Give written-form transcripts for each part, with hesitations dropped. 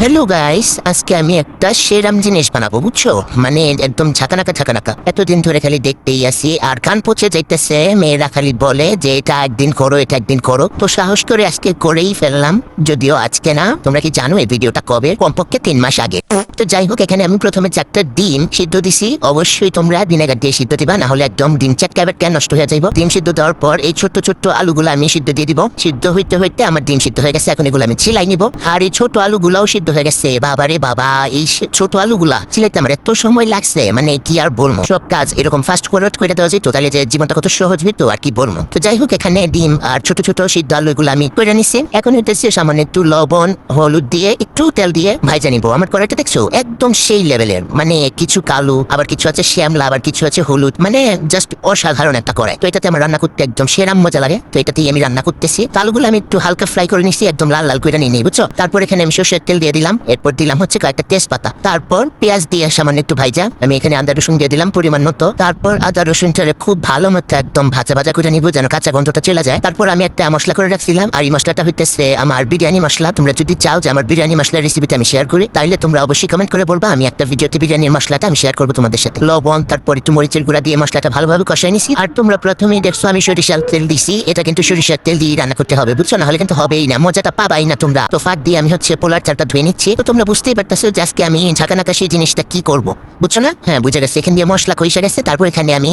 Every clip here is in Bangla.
হ্যালো গাইস, আজকে আমি একটা সেরাম জিনিস বানাবো, বুঝছো? মানে একদম ঝাঁকানাকা। এতদিন ধরে খালি দেখতেই আসি আর কান পচে যাইতেছে। মেয়েরা খালি বলে যে এটা একদিন করো, এটা একদিন করো, তো সাহস করে আজকে করেই ফেললাম। যদিও আজকে না, তোমরা কি জানো এই ভিডিওটা কবে? কমপক্ষে 3 মাস আগে। তো যাই হোক, এখানে আমি প্রথমে 4টা ডিম সিদ্ধ দিছি। অবশ্যই তোমরা ভিনেগার দিয়ে সিদ্ধ দিবা, না হলে একদম ডিম ক্যান নষ্ট হয়ে যাইব। ডিম সিদ্ধ দেওয়ার পর এই ছোট্ট ছোট্ট আলুগুলো আমি সিদ্ধ দিয়ে দিব। সিদ্ধ হইতে হইতে আমার ডিম সিদ্ধ হয়ে গেছে। এখন এগুলো আমি চিলাই নিব। আর এই ছোট আলুগুলাও সিদ্ধ হয়ে গেছে। বাবারে বাবা, এই ছোট আলুগুলা চিলাইতে আমার এত সময় লাগছে, মানে কি আর বলবো। সব কাজ এরকম ফাস্ট ফরওয়ার্ড করে দেওয়া যেত, তাহলে যে জীবনটা কত সহজ হইতো আর কি বলবো। তো যাই হোক, এখানে ডিম আর ছোট ছোট সিদ্ধ আলুগুলো আমি করে নিছি। এখন হইতেছে সামান্য একটু লবণ হলুদ দিয়ে একটু তেল দিয়ে ভাইজা নিবো। আমার কড়াইটা দেখছো একদম সেই লেভেলের, মানে কিছু কালো, আবার কিছু আছে শ্যামলা, আবার কিছু আছে হলুদ, মানে জাস্ট অসাধারণ একটা কড়াই। তো এটাতে আমার রান্না করতে একদম সেরাম মজা লাগে। তো এটাতেই আমি রান্না করতেছি। আলুগুলো আমি একটু হালকা ফ্রাই করে নিচ্ছি, একদম লাল লাল করে নিয়ে বুঝছো। তারপর এখানে আমি সর্ষের তেল দিয়ে দিলাম। এরপর দিলাম হচ্ছে কয়েকটা তেজপাতা। তারপর পেঁয়াজ দিয়ে সামান্য একটু ভাইজা আমি এখানে আদা রসুন দিয়ে দিলাম পরিমাণ মতো। তারপর আদা রসুনটারে খুব ভালো মতো একদম ভাজা করে নিবো, যেন কাঁচা গন্ধটা চলে যায়। তারপর আমি একটা মশলা করে রাখছিলাম, আর এই মশলাটা হইতেছে আমার বিরিয়ানি মশলা। তোমরা যদি চাও যে আমার বিরিয়ানি মশলার রেসিপিটা আমি শেয়ার করি, তাহলে তোমরা অবশ্যই কমেন্ট করে বলবা। আমি একটা ভিডিওতে বিরিয়ানির মশলাটা আমি শেয়ার করবো তোমাদের সাথে। লবণ, তারপর একটু মরিচের গুঁড়া দিয়ে মশলাটা ভালোভাবে কষাই নিছি। আর তোমরা প্রথমেই দেখছো আমি সরিষার তেল দিছি। এটা কিন্তু সরিষার তেল দিয়ে রান্না করতে হবে, বুঝছো, না হলে কিন্তু হবেই না, মজাটা পাবাই না তোমরা। তো ফাঁক দিয়ে আমি হচ্ছে পোলার চালটা ধুয়ে নিচ্ছি। তো তোমরা বুঝতেই পারতেছো যে আজকে আমি ঝাঁকানাকা সেই জিনিসটা কি করবো, বুঝছো না? হ্যাঁ, বুঝে গেছে। এখান দিয়ে মশলা কইসা গেছে। তারপর এখানে আমি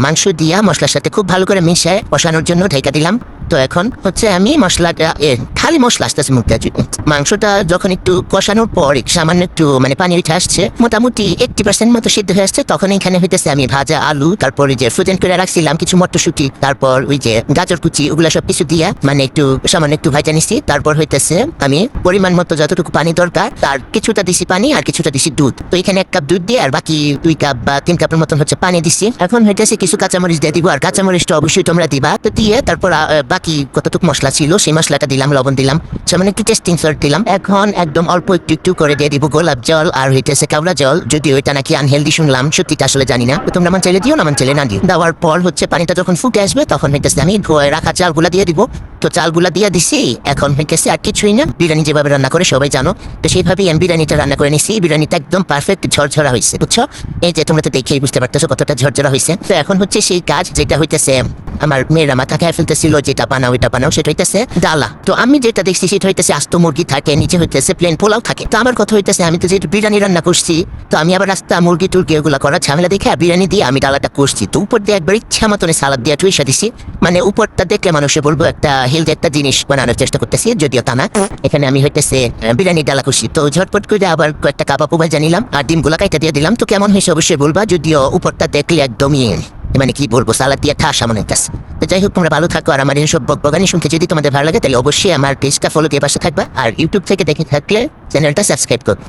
মাংস দিয়া মশলার সাথে খুব ভালো করে মিশায় কষানোর জন্য ঢেকে দিলাম। তো এখন হচ্ছে আমি মশলাটা খালি মশলা আসতেছে মুখটা। মাংসটা যখন একটু কষানোর পর সামান্য একটু মানে পানি উঠে আসছে, মোটামুটি 80% মতো সিদ্ধ হয়ে আসছে, তখন এখানে হইতেছে আমি ভাজা আলু, তারপর যে ফ্রোজেন করে রাখছিলাম কিছু মটরশুঁটি, তারপর ওই যে গাজর কুচি, ওগুলা সব কিছু দিয়া মানে একটু সামান্য একটু ভাজা নিচ্ছি। তারপর হইতেছে আমি পরিমাণ মতো যতটুকু পানি দরকার তার কিছুটা দিছি পানি আর কিছুটা দিছি দুধ। তো এখানে 1 কাপ দুধ দিয়ে আর বাকি 2 কাপ বা 3 কাপের মতন হচ্ছে পানি দিচ্ছি। এখন হইতেছে কিছু কাঁচামরিচ দিয়ে দিব, আর কাঁচামরিচটা অবশ্যই তোমরা দিবা। তো দিয়ে তারপর বাকি কতটুকু মশলা ছিল সেই মশলাটা দিলাম, লবণ দিলাম, সামান্য একটু টেস্টিং সল্ট দিলাম। এখন একদম অল্প একটু করে দিয়ে দিব গোলাপ জল আর হইতেছে কেওড়া জল। যদিও এটা নাকি আনহেলদি শুনলাম, সত্যিটা আসলে জানি না। তো তোমরা মান চাইলে দিও, না মান চাইলে না দিও। দেওয়ার পর হচ্ছে পানিটা যখন ফুটে আসবে তখন হইতেছে আমি ধোয়ে রাখা চালগুলা দিয়ে দিব। তো চালগুলা দিয়ে দিছি। এখন হইতেছে আর কিছুই না, বিরিয়ানি যেভাবে রান্না করে সবাই জানো, তো সেইভাবেই আমি বিরিয়ানিটা রান্না করে নিছি। বিরিয়ানিটা একদম পারফেক্ট ঝরঝরা হয়েছে, বুঝছো? এই যে তোমরা তো দেখেই বুঝতে পারতেছো কতটা ঝরঝরা হয়েছে। তো এখন হচ্ছে সেই কাজ যেটা হইতেছে আমার মেয়েরা মাথা খেয়ে ফেলতেছিল, যেটা বানাও সেটা হইতেছে ডালা। তো আমি যেটা দেখছি সেটা হইতেছে আস্ত মুরগি থাকে, নিচে হইতেছে প্লেন পোলাও থাকে। তো আমার কথা হইতেছে আমি তো যেহেতু বিরিয়ানি রান্না করছি, তো আমি আবার রাস্তা মুরগি টুরগি ওগুলা করার ঝামেলা দেখে বিরিয়ানি দিয়ে আমি ডালাটা করছি। তো উপর দিয়ে একবার ইচ্ছা মতন সালাদ দিয়ে টুইসা দিছি। মানে উপরটা দেখলে মানুষে বলবো একটা হেলদি একটা জিনিস বানানোর চেষ্টা করতেছি, যদিও তা না। এখানে আমি হইতেছে বিরিয়ানি ডালা করছি। তো ঝটপট করে আবার কয়েকটা কাবাব ভাজা নিলাম আর ডিমগুলা কাইটা দিয়ে দিলাম। তো কেমন হয়েছে অবশ্যই বলবা, যদিও উপরটা দেখলে একদমই মানে কি বলবো, সালাদ দিয়ে ঠাসা মনে হইতেছে। তো যাই হোক, তোমরা ভালো থাকো। আর আমার এইসব বকবগানি শুনতে যদি তোমাদের ভালো লাগে, তাহলে অবশ্যই আমার পেজটা ফলো দিয়ে পাশে থাকবা। আর ইউটিউব থেকে দেখে থাকলে চ্যানেলটা সাবস্ক্রাইব করো।